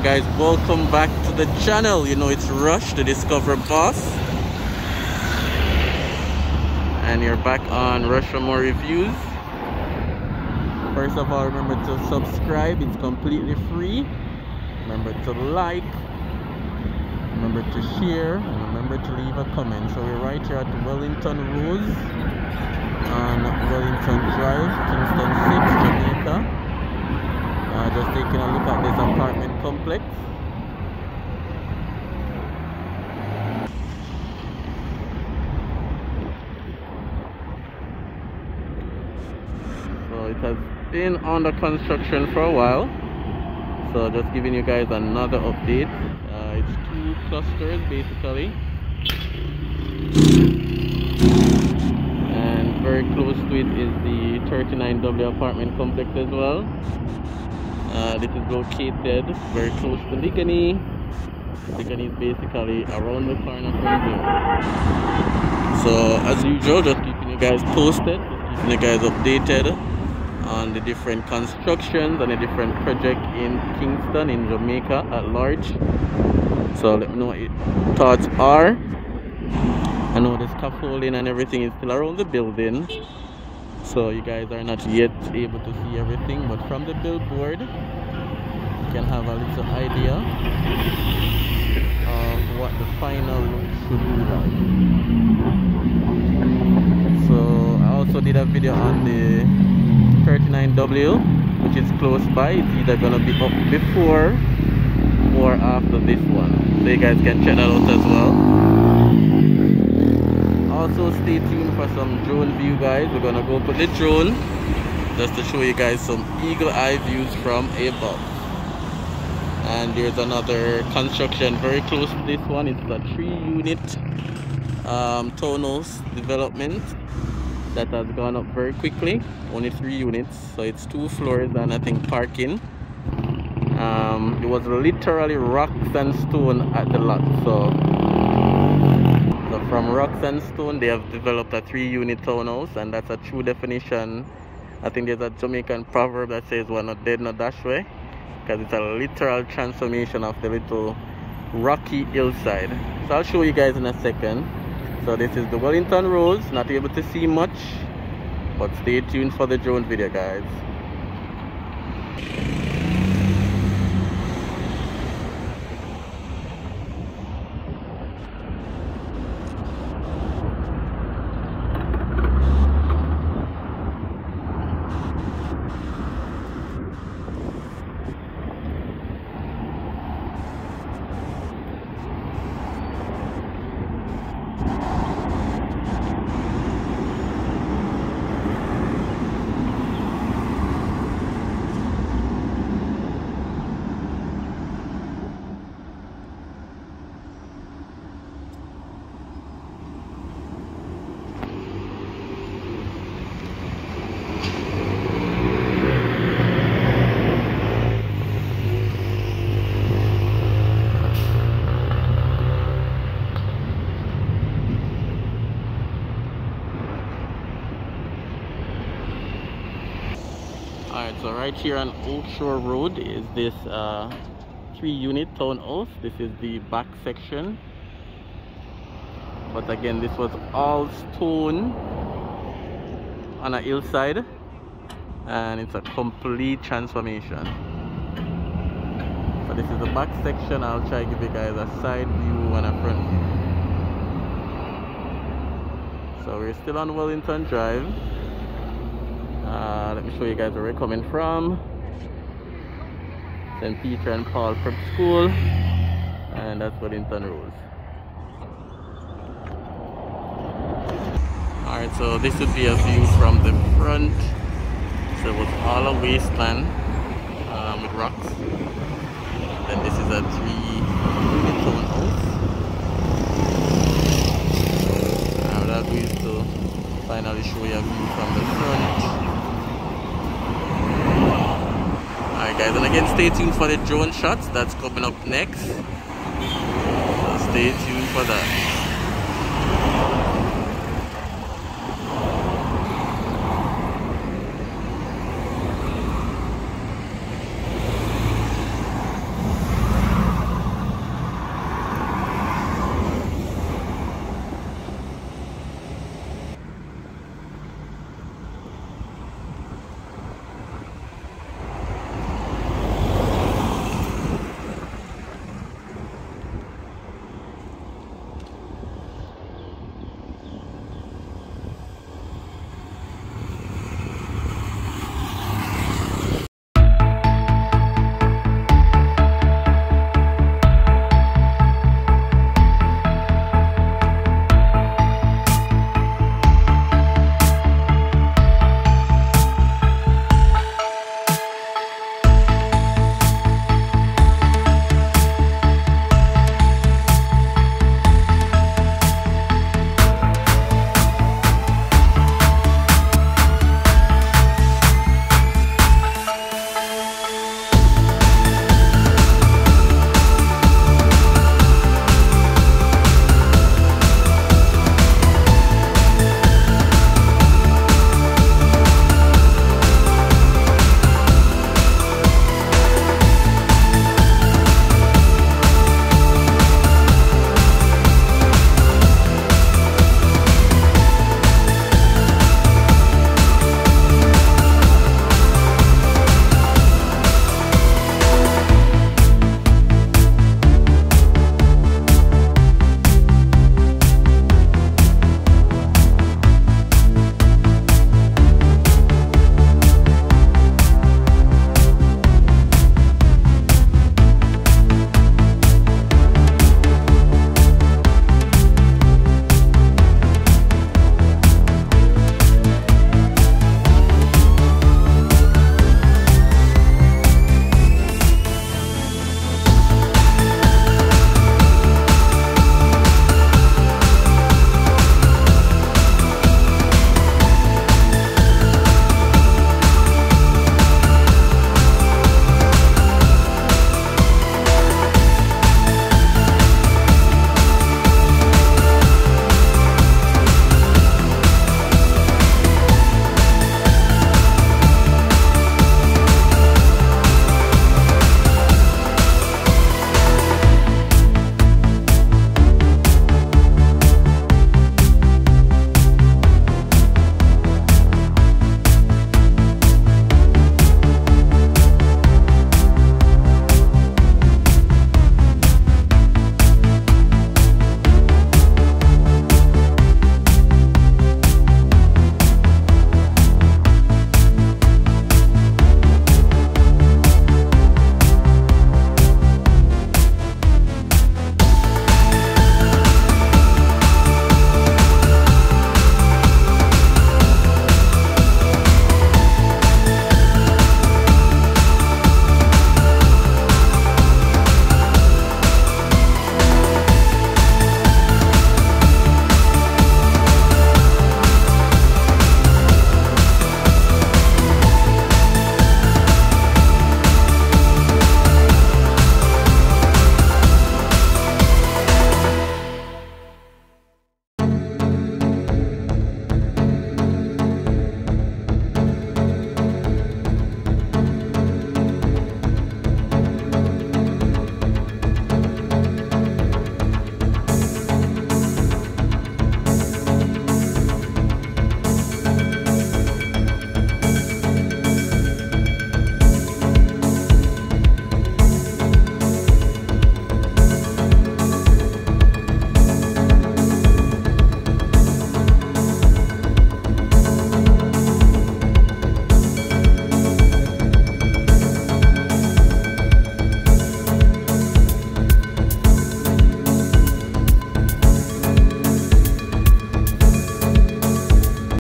Guys, welcome back to the channel. You know it's Rush, the Discover Boss, and you're back on Raymore Reviews. First of all, remember to subscribe, it's completely free. Remember to like, remember to share, and remember to leave a comment. So we're right here at Wellington Road on Wellington Drive, Kingston 6, Jamaica. Just taking a look at this apartment complex. So it has been under construction for a while. So just giving you guys another update. It's 2 clusters basically. And very close to it is the 39W apartment complex as well. This is located very close to Ligani. Ligani is basically around the corner from here. So as usual, just keeping you guys posted, just keeping you guys updated on the different constructions and the different projects in Kingston, in Jamaica at large. So let me know what your thoughts are. I know the scaffolding and everything is still around the building, so you guys are not yet able to see everything, but from the billboard you can have a little idea of what the final look should be like. So I also did a video on the 39W, which is close by. It's either gonna be up before or after this one, so you guys can check that out as well. Also stay tuned for some drone view, guys. We're gonna go put the drone just to show you guys some eagle eye views from above. And there's another construction very close to this one. It's a 3-unit townhouse development that has gone up very quickly. Only 3 units, so it's 2 floors and I think parking. It was literally rocks and stone at the lot, so from rocks and stone they have developed a 3-unit townhouse, and that's a true definition. I think there's a Jamaican proverb that says we're not dead, not dash way, because it's a literal transformation of the little rocky hillside. So I'll show you guys in a second. So this is the Wellington Road. Not able to see much, but stay tuned for the drone video, guys. So right here on Oak Shore Road is this 3-unit townhouse. This is the back section. But again, this was all stone on a hillside, and it's a complete transformation. So this is the back section. I'll try to give you guys a side view and a front view. So we're still on Wellington Drive. Let me show you guys where we're coming from. St. Peter and Paul Prep School, and that's Wellington Road. Alright, so this would be a view from the front. So it was all a wasteland with rocks. Then this is a 3-unit townhouse. What I'll do is to finally show you a view from the front. Alright guys, and again stay tuned for the drone shots that's coming up next. So stay tuned for that.